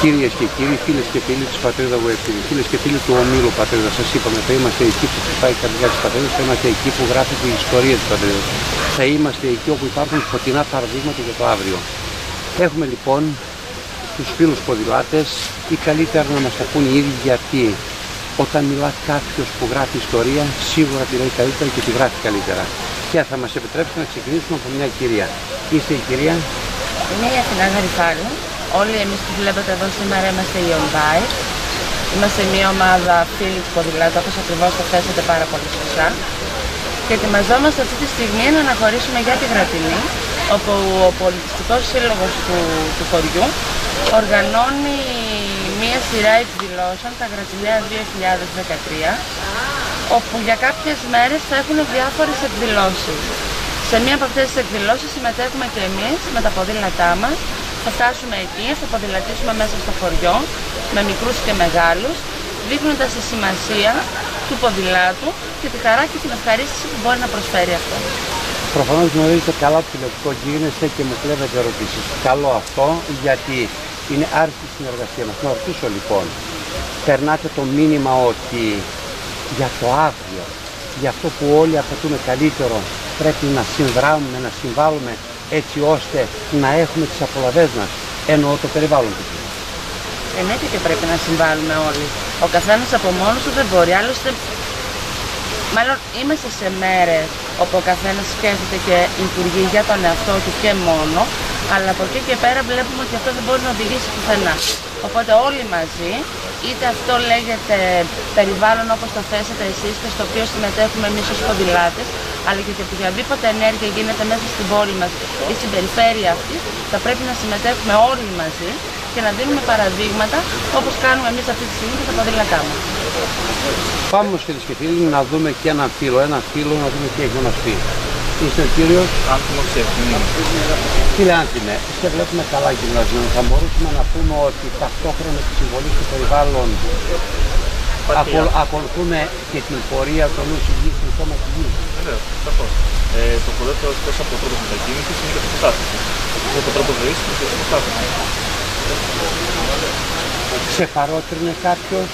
Κυρίες και κύριοι, φίλες και φίλοι της Πατρίδα Web TV, φίλες και φίλοι του ομίλου Πατρίδα, σας είπαμε, θα είμαστε εκεί που χτυπάει η καρδιά της Πατρίδας, θα είμαστε εκεί που γράφεται η ιστορία της Πατρίδας, θα είμαστε εκεί όπου υπάρχουν φωτεινά παραδείγματα για το αύριο. Έχουμε λοιπόν τους φίλους ποδηλάτες, ή καλύτερα να μας τα πούν οι ίδιοι, γιατί όταν μιλά κάποιος που γράφει ιστορία, σίγουρα τη λέει καλύτερα και τη γράφει καλύτερα. Και θα μας επιτρέψετε να ξεκινήσουμε από μια κυρία. Είστε η κυρία? Είμαι η Αθηνά Γαριφάλη. Όλοι εμείς που βλέπετε εδώ σήμερα είμαστε οι On Bike. Είμαστε μια ομάδα φίλοι του ποδηλάτου, όπως ακριβώς το θέσατε πάρα πολύ σωστά. Και ετοιμαζόμαστε αυτή τη στιγμή να αναχωρήσουμε για τη Γρατινή, όπου ο πολιτιστικός σύλλογος του χωριού οργανώνει μια σειρά εκδηλώσεων, τα Γρατινέα 2013, όπου για κάποιες μέρες θα έχουν διάφορες εκδηλώσεις. Σε μία από αυτές τις εκδηλώσεις συμμετέχουμε και εμείς με τα ποδήλατά μας. Θα φτάσουμε εκεί, θα ποδηλατήσουμε μέσα στο χωριό, με μικρούς και μεγάλους, δείχνοντας τη σημασία του ποδηλάτου και τη χαρά και την ευχαρίστηση που μπορεί να προσφέρει αυτό. Προφανώς γνωρίζετε καλά το τηλεοπτικό, γίνεστε και με κλέβετε ερωτήσεις. Καλό αυτό, γιατί είναι άριστη συνεργασία μας. Να ρωτήσω λοιπόν, περνάτε το μήνυμα ότι για το αύριο, για αυτό που όλοι απαιτούμε καλύτερο, πρέπει να συνδράμουμε, να συμβάλλουμε, έτσι ώστε να έχουμε τις απολαβές μας, εννοώ το περιβάλλον του. Εννοείται και πρέπει να συμβάλλουμε όλοι. Ο καθένας από μόνος του δεν μπορεί. Άλλωστε, μάλλον είμαστε σε μέρες όπου ο καθένας σκέφτεται και λειτουργεί για τον εαυτό του και μόνο, αλλά από εκεί και πέρα βλέπουμε ότι αυτό δεν μπορεί να οδηγήσει πουθενά. Οπότε όλοι μαζί, είτε αυτό λέγεται περιβάλλον όπως το θέσατε εσείς και στο οποίο συμμετέχουμε εμείς ως ποδηλάτες, αλλά και οποιαδήποτε ενέργεια γίνεται μέσα στην πόλη μας ή στην περιφέρεια αυτή, θα πρέπει να συμμετέχουμε όλοι μαζί και να δίνουμε παραδείγματα όπως κάνουμε εμείς αυτή τη στιγμή και τα ποδήλατά μας. Πάμε όμως φίλες και φίλοι να δούμε και έναν φίλο να δούμε τι έχει να μας πει. Είστε ο κύριος Άνθιμος Ευθυνή. Κύριε Άνθιμε, σε βλέπουμε καλά γυμνασμένο. Θα μπορούσαμε να πούμε ότι ταυτόχρονα τη συμβολή στο περιβάλλον ακολουθούμε και την πορεία του νους υγιής στην σώμα της γης. Βεβαίως, σαφώς. Το πρώτο εκτός από τρόπο μετακίνησης είναι και το πρωτάθλημα. Το τρόπο ζωής είναι και το πρωτάθλημα. Σε παρότρινε κάποιος,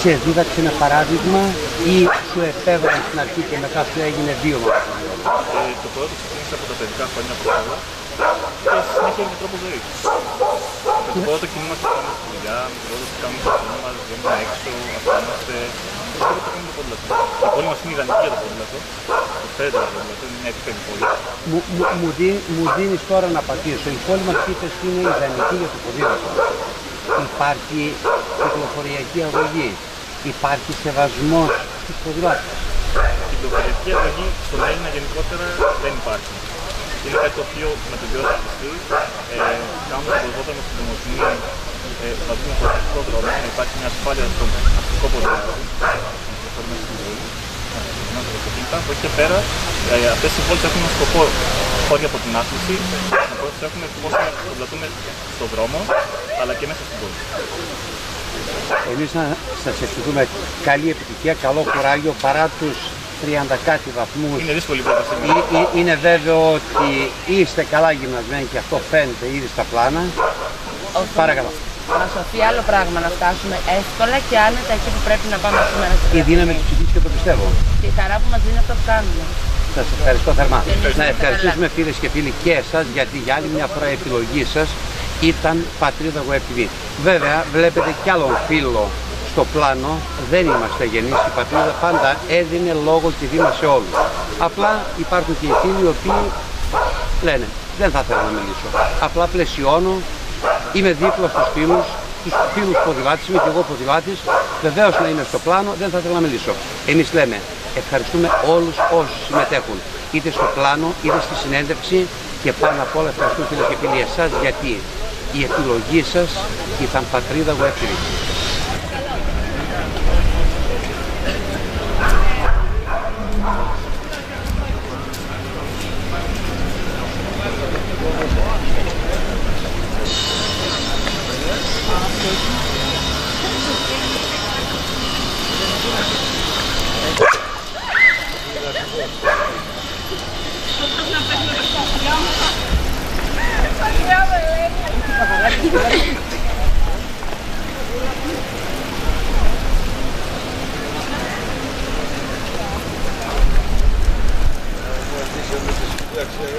σε δίδαξε ένα παράδειγμα ή σου επέβαλε στην αρχή και μετά σου έγινε βίωμα? Το πρώτο ξεκίνησε από τα παιδικά χρόνια που όλα και συνέχεια είναι τρόπο ζωής. Το πρώτο κινούμαστε πάνω στη δουλειά, το πρώτο που κάνουμε στο κοινό μας, βγαίνουμε έξω, αφήνομαστε. Το πρώτο το κάνουμε το ποδήλατο. Η πόλη μας είναι ιδανική για το ποδήλατο. Το φέρετε το ποδήλατο, είναι μια επίπεδη πόλη. Μου δίνεις τώρα να πατήσω. Η πόλη μας είπες είναι ιδανική για το ποδήλατο. Υπάρχει κυκλοφοριακή αγωγή. Υπάρχει σεβασμός στους ποδηλάτες. Η κυκλοφοριακή αγωγή στον Έλληνα γενικότερα δεν υπάρχει. Είναι κάτι το οποίο με τον καιρό θα χτιστεί. Κάνουμε το ποδήλατο στην Ομοσπονδία, θα δούμε στο αστικό δρόμο, να υπάρχει μια ασφάλεια στον αστικό ποδήλατο. Από εκεί και πέρα, αυτές οι πόλεις έχουν ένα σκοπό χώρια από την άθληση, να προσέχουμε πώς να ποδηλατούμε στον δρόμο, αλλά και μέσα στην πόλη. Εμείς να σας ευχηθούμε καλή επιτυχία, καλό κουράγιο παρά τους 30 κάτι βαθμούς. Είναι δύσκολη πρόταση. Είναι βέβαιο ότι είστε καλά γυμνασμένοι και αυτό φαίνεται ήδη στα πλάνα. Παρακαλώ. Μας οφεί άλλο πράγμα να φτάσουμε εύκολα και άνετα εκεί που πρέπει να πάμε σήμερα. Η δύναμη της ψυχής και το πιστεύω. Και η χαρά που μας δίνει αυτό που κάνουμε. Σας ευχαριστώ θερμά. Να ευχαριστήσουμε φίλες και φίλοι και εσάς, γιατί για άλλη μια φορά η επιλογή σας ήταν Πατρίδα Web TV. Βέβαια βλέπετε κι άλλον φίλο στο πλάνο, δεν είμαστε γενείς, η Πατρίδα πάντα έδινε λόγο και βήμα σε όλους. Απλά υπάρχουν και οι φίλοι οι οποίοι λένε δεν θα ήθελα να μιλήσω. Απλά πλαισιώνω, είμαι δίπλα στους φίλους ποδηλάτες, είμαι και εγώ ποδηλάτης, βεβαίως να είμαι στο πλάνο, δεν θα ήθελα να μιλήσω. Εμείς λέμε ευχαριστούμε όλους όσους συμμετέχουν, είτε στο πλάνο είτε στη συνέντευξη, και πάνω απ' όλα ευχαριστούμε φίλες και φίλοι εσάς, γιατί η επιλογή σας ήταν Πατρίδα Web TV. Εντάξει,